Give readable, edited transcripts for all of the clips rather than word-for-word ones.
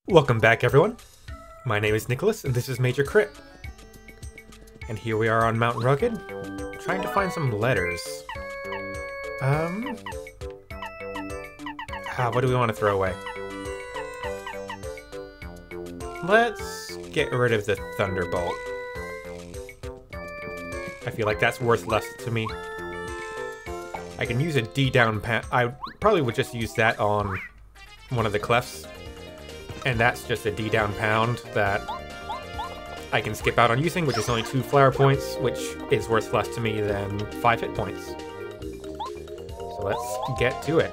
Welcome back, everyone. My name is Nicholas, and this is Major Crit. And here we are on Mount Rugged, trying to find some letters. What do we want to throw away? Let's get rid of the Thunderbolt. I feel like that's worth less to me. I can use a D down pound. I probably would just use that on one of the clefts. And that's just a D down pound that I can skip out on using, which is only 2 flower points, which is worth less to me than 5 hit points. So let's get to it.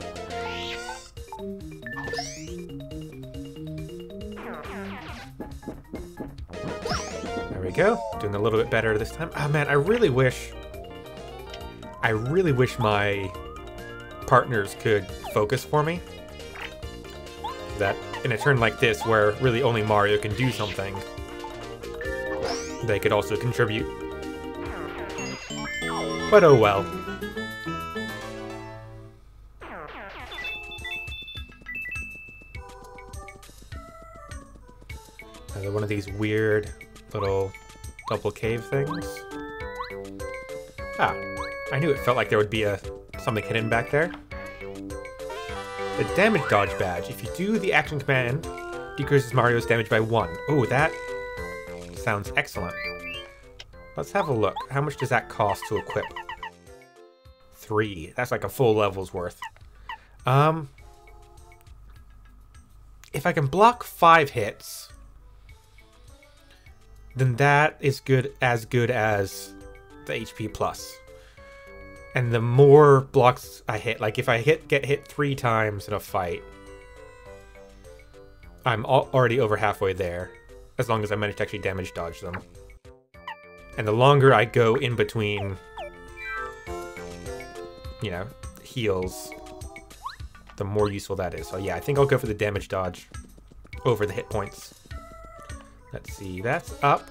There we go. Doing a little bit better this time. Oh man, I really wish my partners could focus for me. That in a turn like this, where really only Mario can do something, they could also contribute. But oh well. Another one of these weird little double cave things. Ah, I knew it felt like there would be something hidden back there. The damage dodge badge. If you do the action command, decreases Mario's damage by 1. Oh, that sounds excellent. Let's have a look. How much does that cost to equip? 3. That's like a full level's worth. If I can block 5 hits, then that is as good as the HP plus. And the more blocks I hit, like if I get hit 3 times in a fight, I'm already over halfway there, as long as I manage to actually damage dodge them. And the longer I go in between, you know, heals, the more useful that is. So yeah, I think I'll go for the damage dodge over the hit points. Let's see, that's up.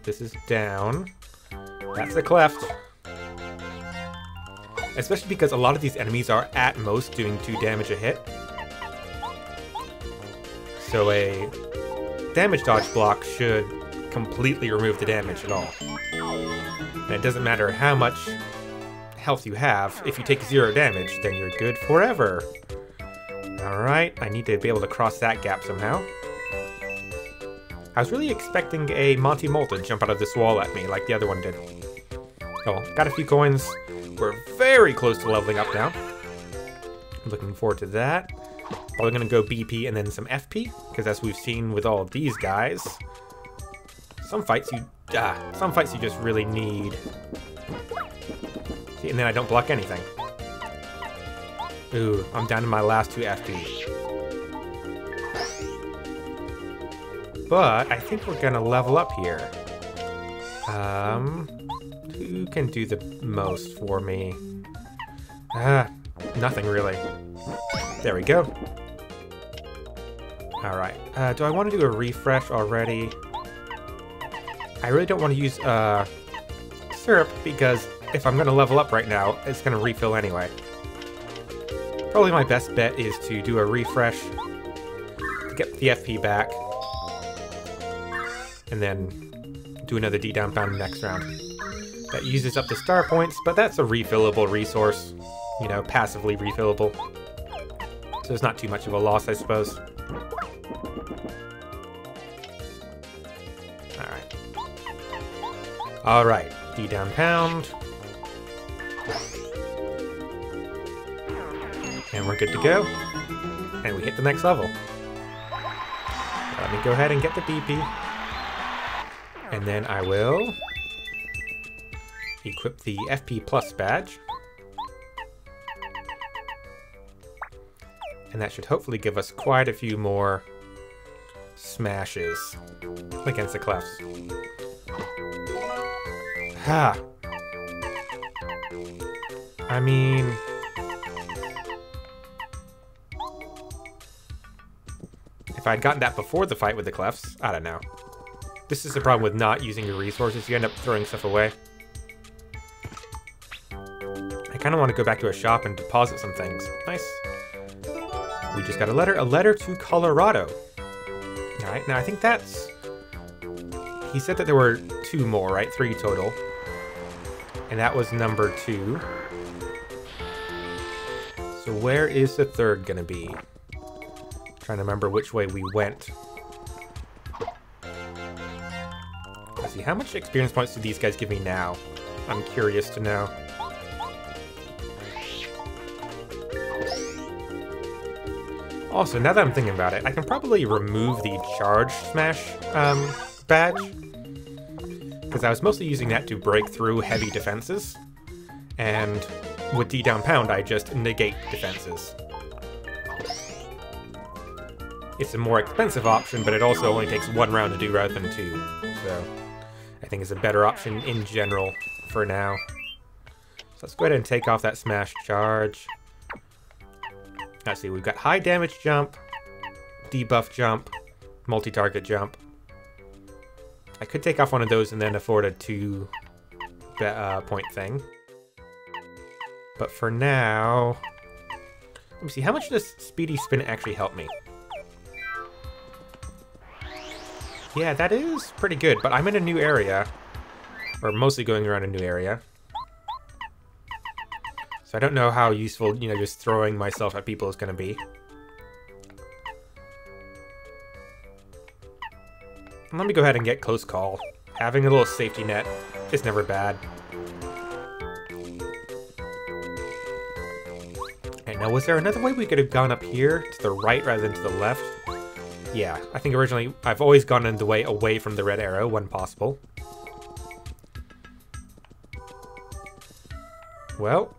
This is down. That's the cleft. Especially because a lot of these enemies are at most doing 2 damage a hit. So a damage dodge block should completely remove the damage at all. And it doesn't matter how much health you have, if you take 0 damage, then you're good forever. Alright, I need to be able to cross that gap somehow. I was really expecting a Monty Mole to jump out of this wall at me like the other one did. Oh, got a few coins. We're very close to leveling up now. Looking forward to that. Probably gonna go BP and then some FP, because as we've seen with all of these guys, some fights you just really need. See, and then I don't block anything. Ooh, I'm down to my last 2 FP. But I think we're gonna level up here. Who can do the most for me? Nothing really. There we go. Alright, do I want to do a refresh already? I really don't want to use syrup, because if I'm going to level up right now, it's going to refill anyway. Probably my best bet is to do a refresh to get the FP back, and then do another D down pound next round. That uses up the star points, but that's a refillable resource. You know, passively refillable. So it's not too much of a loss, I suppose. Alright. Alright, D down pound. And we're good to go. And we hit the next level. Let me go ahead and get the BP. And then I will equip the FP Plus badge. And that should hopefully give us quite a few more smashes against the clefts. Ha! I mean, if I'd gotten that before the fight with the clefts, I don't know. This is the problem with not using your resources. You end up throwing stuff away. I kind of want to go back to a shop and deposit some things. Nice. We just got a letter to Colorado. Alright, now I think that's... He said that there were 2 more, right? 3 total. And that was number 2. So where is the 3rd gonna be? Trying to remember which way we went. Let's see, how much experience points do these guys give me now? I'm curious to know. Also, now that I'm thinking about it, I can probably remove the charge smash badge. Because I was mostly using that to break through heavy defenses. And with D down pound, I just negate defenses. It's a more expensive option, but it also only takes 1 round to do rather than 2. So I think it's a better option in general for now. So let's go ahead and take off that smash charge. Let's see, we've got high damage jump, debuff jump, multi-target jump. I could take off one of those and then afford a 2 point thing. But for now, let me see, how much does Speedy Spin actually help me? Yeah, that is pretty good, but I'm in a new area. Or mostly going around a new area. So I don't know how useful, you know, just throwing myself at people is going to be. Let me go ahead and get close call. Having a little safety net is never bad. And now, was there another way we could have gone up here to the right rather than to the left? Yeah, I think originally I've always gone in the way away from the red arrow when possible. Well.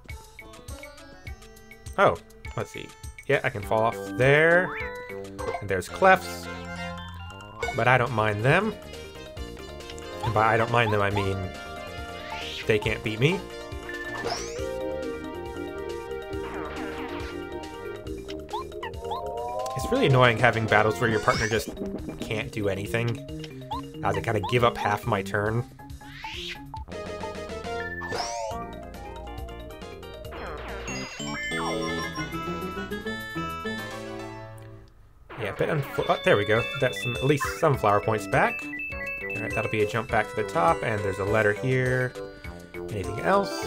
Oh, let's see. Yeah, I can fall off there. And there's clefts. But I don't mind them. And by I don't mind them, I mean they can't beat me. It's really annoying having battles where your partner just can't do anything. I have to kind of give up half my turn. Yeah, but oh, there we go. That's at least some flower points back. Alright, that'll be a jump back to the top, and there's a letter here. Anything else?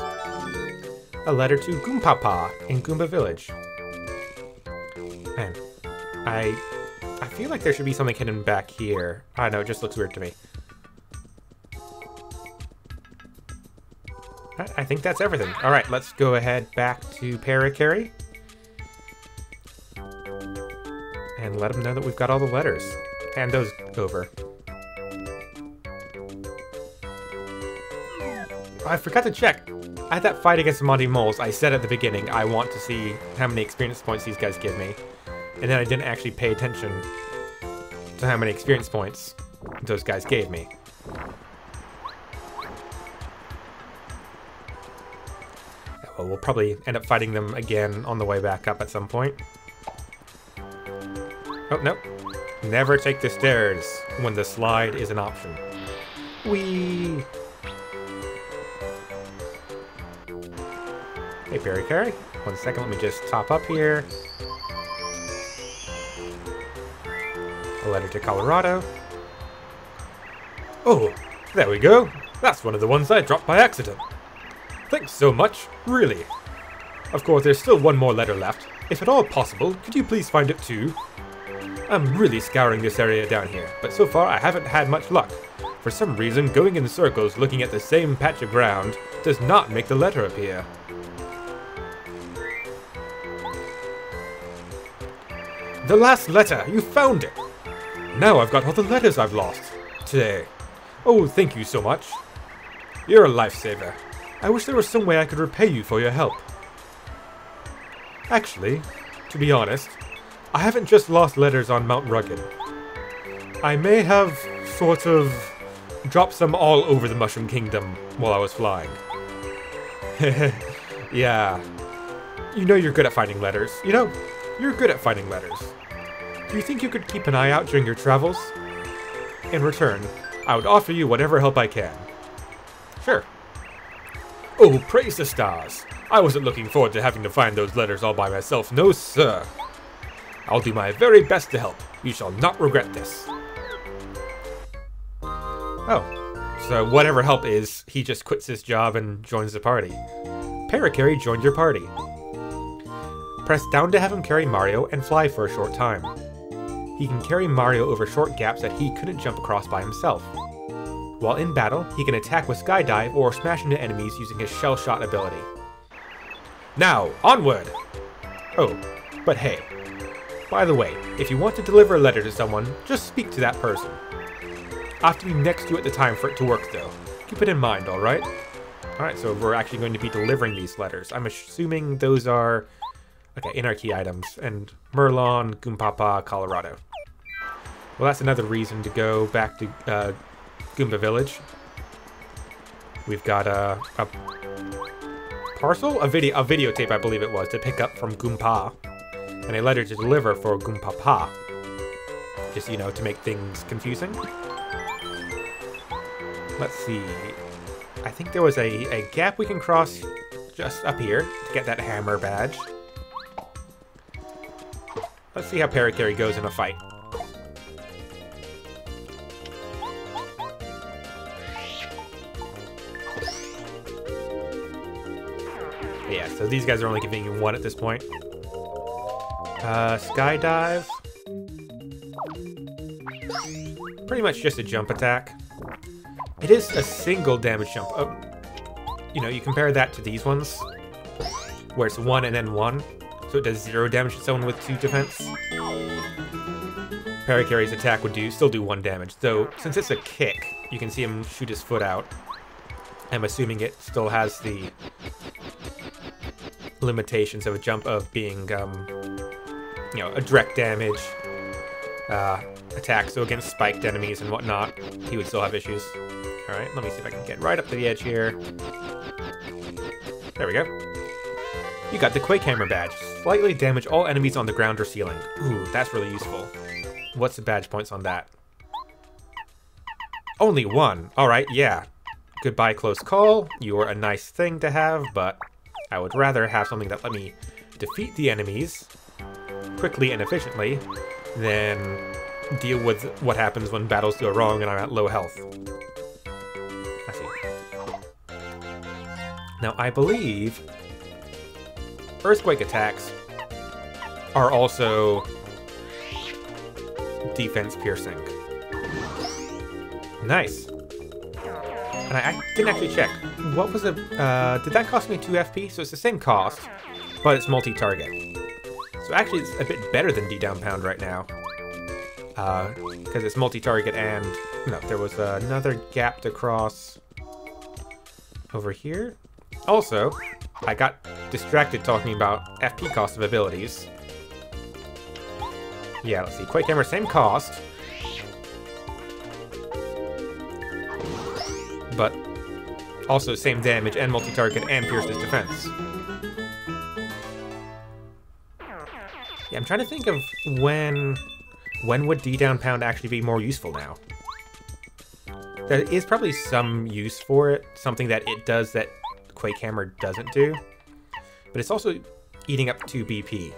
A letter to Goompapa in Goomba Village. Man, I feel like there should be something hidden back here. I don't know, it just looks weird to me. I think that's everything. Alright, let's go ahead back to Parakarry. And let them know that we've got all the letters. Hand those over. Oh, I forgot to check. At that fight against the Monty Moles, I said at the beginning, I want to see how many experience points these guys give me. And then I didn't actually pay attention to how many experience points those guys gave me. Well, we'll probably end up fighting them again on the way back up at some point. Oh, no. Never take the stairs when the slide is an option. Whee! Hey, Parakarry. 1 second, let me just top up here. A letter to Colorado. Oh, there we go. That's one of the ones I dropped by accident. Thanks so much, really. Of course, there's still one more letter left. If at all possible, could you please find it too? I'm really scouring this area down here, but so far I haven't had much luck. For some reason, going in circles looking at the same patch of ground does not make the letter appear. The last letter! You found it! Now I've got all the letters I've lost today. Oh, thank you so much. You're a lifesaver. I wish there was some way I could repay you for your help. Actually, to be honest, I haven't just lost letters on Mount Rugged. I may have sort of dropped some all over the Mushroom Kingdom while I was flying. Yeah. You know you're good at finding letters. You know, you're good at finding letters. Do you think you could keep an eye out during your travels? In return, I would offer you whatever help I can. Sure. Oh, praise the stars. I wasn't looking forward to having to find those letters all by myself, no sir. I'll do my very best to help. You shall not regret this. Oh, so whatever help is, he just quits his job and joins the party. Paracarry joined your party. Press down to have him carry Mario and fly for a short time. He can carry Mario over short gaps that he couldn't jump across by himself. While in battle, he can attack with Skydive or smash into enemies using his Shell Shot ability. Now, onward! Oh, but hey. By the way, if you want to deliver a letter to someone, just speak to that person. I'll have to be next to you at the time for it to work though. Keep it in mind, alright? Alright, so we're actually going to be delivering these letters. I'm assuming those are... okay, Anarchy items. And Merlon, Goompapa, Colorado. Well, that's another reason to go back to Goomba Village. We've got a parcel? A videotape, I believe it was, to pick up from Goompa. And a letter to deliver for Goompapa. Just, you know, to make things confusing. Let's see. I think there was a gap we can cross just up here to get that hammer badge. Let's see how Paracarry goes in a fight. Yeah, so these guys are only giving you one at this point. Skydive. Pretty much just a jump attack. It is a single damage jump. Oh, you know, you compare that to these ones, where it's 1 and then 1, so it does 0 damage to someone with 2 defense. Paracarry's attack would still do 1 damage, though since it's a kick, you can see him shoot his foot out. I'm assuming it still has the limitations of a jump of being, you know, a direct damage attack, so against spiked enemies and whatnot, he would still have issues. Alright, let me see if I can get right up to the edge here. There we go. You got the Quake Hammer badge. Slightly damage all enemies on the ground or ceiling. Ooh, that's really useful. What's the badge points on that? Only 1. Alright, yeah. Goodbye, close call. You are a nice thing to have, but I would rather have something that let me defeat the enemies quickly and efficiently than deal with what happens when battles go wrong and I'm at low health. I see. Now, I believe Earthquake attacks are also defense piercing. Nice. And I didn't actually check. What was it? Did that cost me 2 FP? So it's the same cost, but it's multi-target. So actually it's a bit better than D-Down Pound right now. Because it's multi-target and... no, there was another gap to cross over here. Also, I got distracted talking about FP cost of abilities. Yeah, let's see. Quake Hammer, same cost. But also same damage and multi-target and pierces defense. Yeah, I'm trying to think of when would D-Down Pound actually be more useful now? There is probably some use for it, something that it does that Quake Hammer doesn't do. But it's also eating up 2 BP. So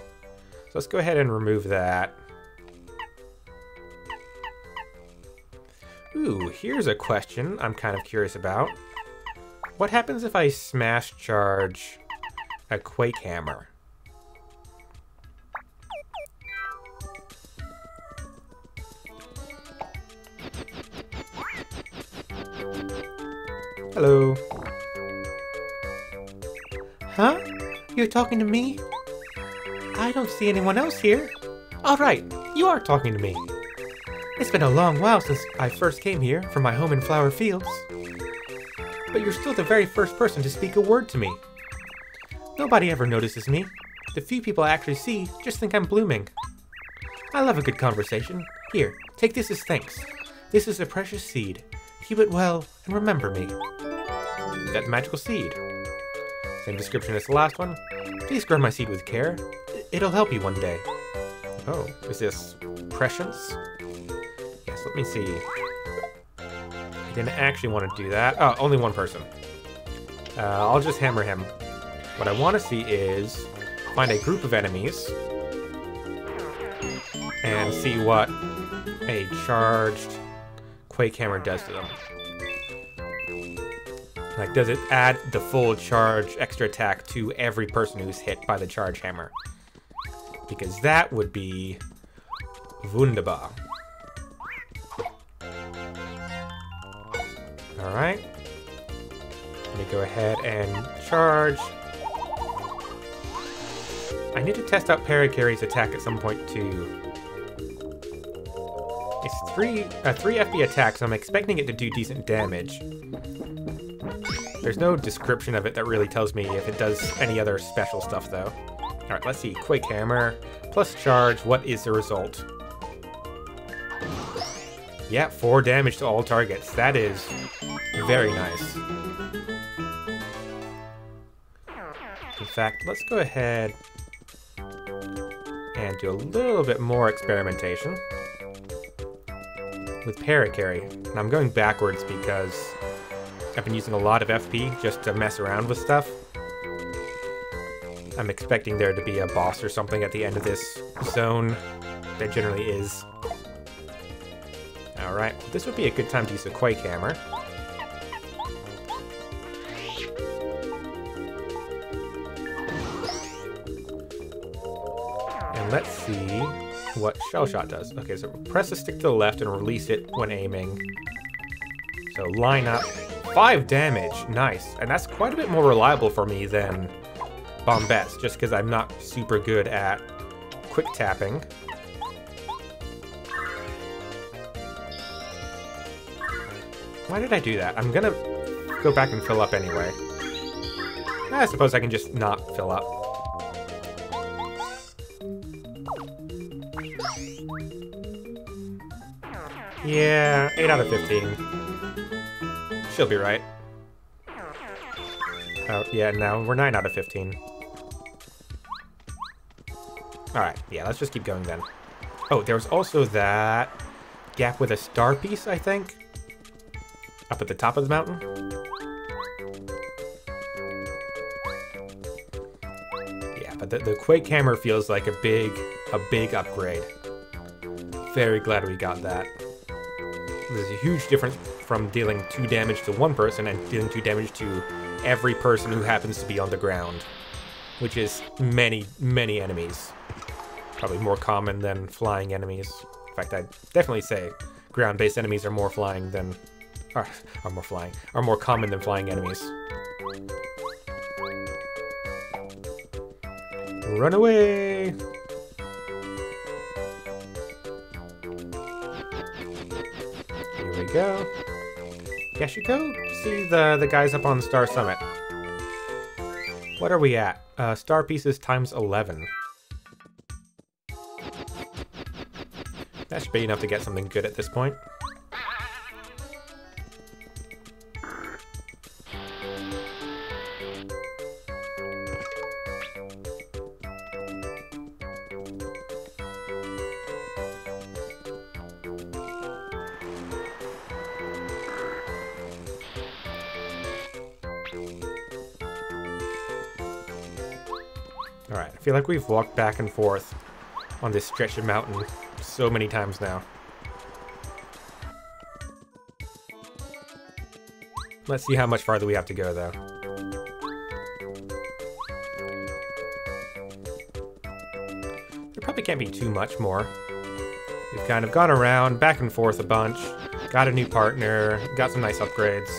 let's go ahead and remove that. Ooh, here's a question I'm kind of curious about. What happens if I smash charge a Quake Hammer? Hello. Huh? You're talking to me? I don't see anyone else here. All right, you are talking to me. It's been a long while since I first came here from my home in Flower Fields. But you're still the very first person to speak a word to me. Nobody ever notices me. The few people I actually see just think I'm blooming. I love a good conversation. Here, take this as thanks. This is a precious seed. Keep it well and remember me. You got the magical seed. Same description as the last one. Please grow my seed with care. It'll help you one day. Oh, is this prescience? Yes, let me see. I didn't actually want to do that. Oh, only one person. I'll just hammer him. What I want to see is find a group of enemies and see what a charged Quake Hammer does to them. Like, does it add the full charge extra attack to every person who's hit by the charge hammer? Because that would be wunderbar. Alright. Let me go ahead and charge. I need to test out Parakarry's attack at some point too. It's 3 FP attack, so I'm expecting it to do decent damage. There's no description of it that really tells me if it does any other special stuff though. Alright, let's see. Quake Hammer plus charge. What is the result? Yeah, 4 damage to all targets. That is very nice. In fact, let's go ahead and do a little bit more experimentation with Parakarry. And I'm going backwards because I've been using a lot of FP just to mess around with stuff. I'm expecting there to be a boss or something at the end of this zone. There generally is. Alright, this would be a good time to use a Quake Hammer. And let's see what Shell Shot does. Okay, so press the stick to the left and release it when aiming. So line up. 5 damage, nice. And that's quite a bit more reliable for me than Bombess, just because I'm not super good at quick tapping. Why did I do that? I'm gonna go back and fill up anyway. I suppose I can just not fill up. Yeah, 8 out of 15. She'll be right. Oh, yeah, no, we're 9 out of 15. Alright, yeah, let's just keep going then. Oh, there was also that gap with a star piece, I think? Up at the top of the mountain? Yeah, but the Quake Hammer feels like a big upgrade. Very glad we got that. There's a huge difference from dealing 2 damage to one person and dealing 2 damage to every person who happens to be on the ground. Which is many, many enemies. Probably more common than flying enemies. In fact, I'd definitely say ground-based enemies are more flying than... are more common than flying enemies. Run away! Here we go. Yeah, I should go see the guys up on Star Summit. What are we at? Star pieces times 11. That should be enough to get something good at this point. Alright, I feel like we've walked back and forth on this stretch of mountain so many times now. Let's see how much farther we have to go, though. There probably can't be too much more. We've kind of gone around, back and forth a bunch, got a new partner, got some nice upgrades.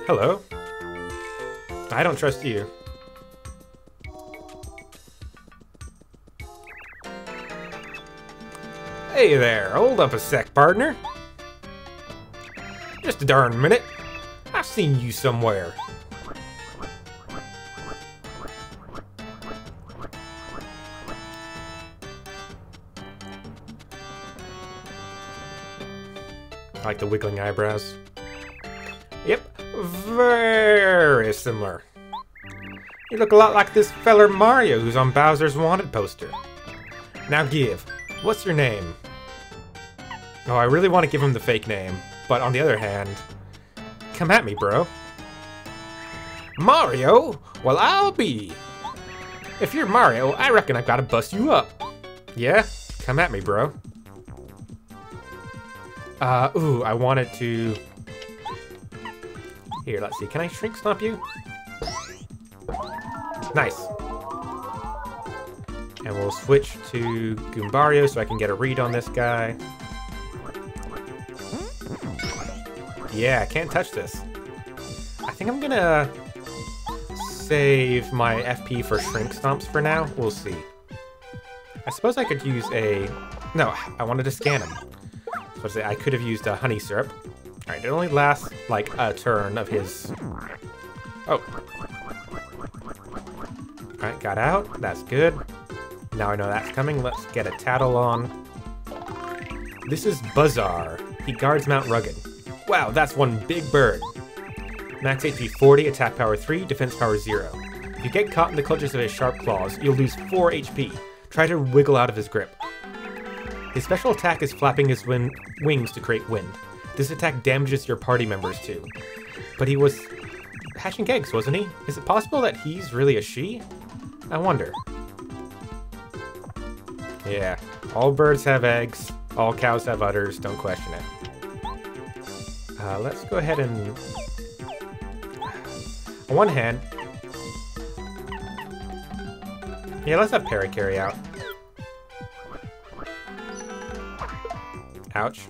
Hello? I don't trust you. Hey there, hold up a sec, partner. Just a darn minute. I've seen you somewhere. I like the wiggling eyebrows. Yep, very similar. You look a lot like this feller Mario who's on Bowser's wanted poster. Now give, what's your name? Oh, I really want to give him the fake name, but on the other hand, come at me, bro. Mario? Well, I'll be. If you're Mario, I reckon I've got to bust you up. Yeah? Come at me, bro. Ooh, I wanted to Here, let's see. Can I shrink stomp you? Nice. And we'll switch to Goombario so I can get a read on this guy. Yeah, can't touch this. I think I'm gonna save my FP for shrink stomps for now. We'll see. I suppose I could use a... No, I wanted to scan him. So I could have used a honey syrup. Alright, it only lasts like a turn of his... Oh. Alright, got out. That's good. Now I know that's coming. Let's get a tattle on. This is Buzzar. He guards Mount Rugged. Wow, that's one big bird. Max HP 40, attack power 3, defense power 0. If you get caught in the clutches of his sharp claws, you'll lose 4 HP. Try to wiggle out of his grip. His special attack is flapping his wings to create wind. This attack damages your party members too. But he was hatching eggs, wasn't he? Is it possible that he's really a she? I wonder. Yeah, all birds have eggs, all cows have udders, don't question it. Let's go ahead and... On one hand... Yeah, let's have Parakarry out. Ouch.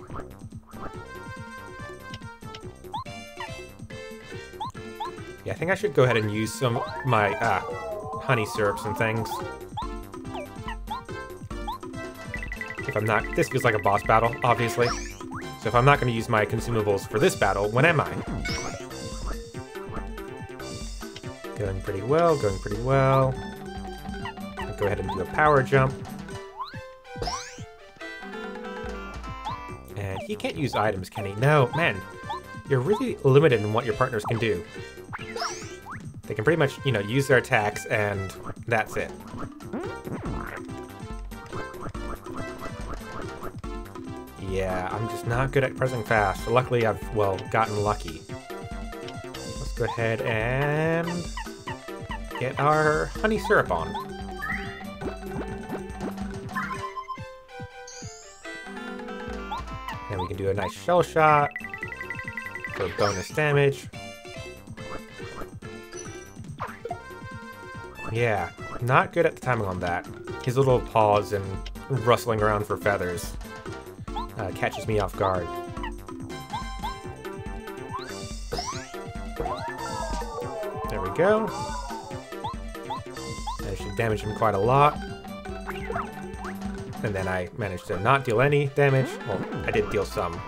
Yeah, I think I should go ahead and use some of my honey syrups and things. If I'm not... This feels like a boss battle, obviously. So if I'm not going to use my consumables for this battle, when am I? Going pretty well, going pretty well. I'll go ahead and do a power jump. And he can't use items, can he? No, man. You're really limited in what your partners can do. They can pretty much, you know, use their attacks, and that's it. Yeah, I'm just not good at pressing fast. So luckily, I've, well, gotten lucky. Let's go ahead and get our honey syrup on. And we can do a nice shell shot for bonus damage. Yeah, not good at the timing on that. His little paws and rustling around for feathers catches me off guard. There we go. That should damage him quite a lot. And then I managed to not deal any damage. Well, I did deal some.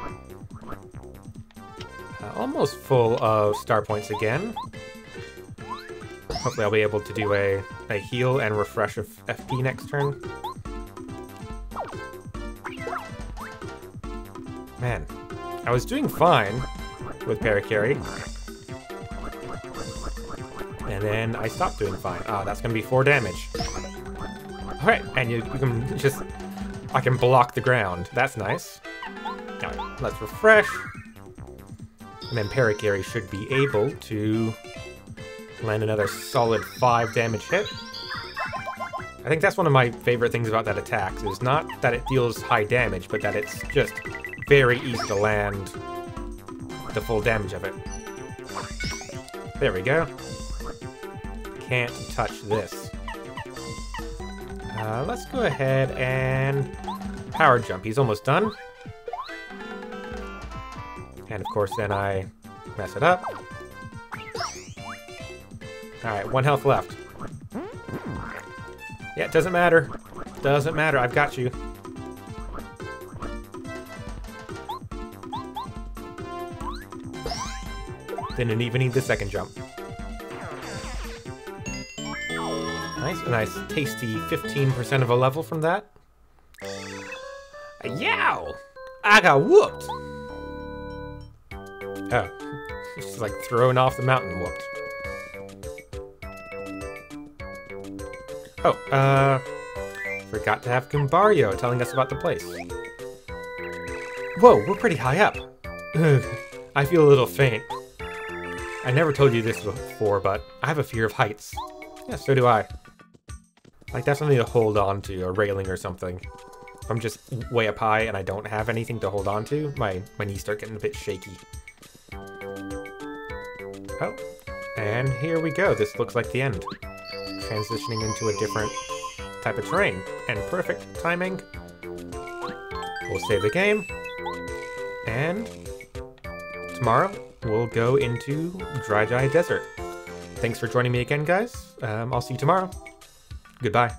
Almost full of star points again. Hopefully I'll be able to do a heal and refresh of FP next turn. Man, I was doing fine with Parakarry. And then I stopped doing fine. Ah, that's going to be 4 damage. Alright, and you can just... I can block the ground. That's nice. Alright, let's refresh. And then Parakarry should be able to land another solid 5 damage hit. I think that's one of my favorite things about that attack, is not that it deals high damage, but that it's just very easy to land the full damage of it. There we go. Can't touch this. Let's go ahead and power jump. He's almost done. And of course then I mess it up. Alright, 1 health left. Yeah, it doesn't matter. Doesn't matter, I've got you. Didn't even need the second jump. Nice, a nice tasty 15% of a level from that. Yow! I got whooped! Oh, just like thrown off the mountain whooped. Oh, forgot to have Goombario telling us about the place. Whoa, we're pretty high up. Ugh, I feel a little faint. I never told you this before, but I have a fear of heights. Yeah, so do I. Like, that's something to hold on to, a railing or something. If I'm just way up high and I don't have anything to hold on to, my knees start getting a bit shaky. Oh, and here we go. This looks like the end. Transitioning into a different type of terrain. And perfect timing. We'll save the game. And tomorrow, we'll go into Dry Desert. Thanks for joining me again, guys. I'll see you tomorrow. Goodbye.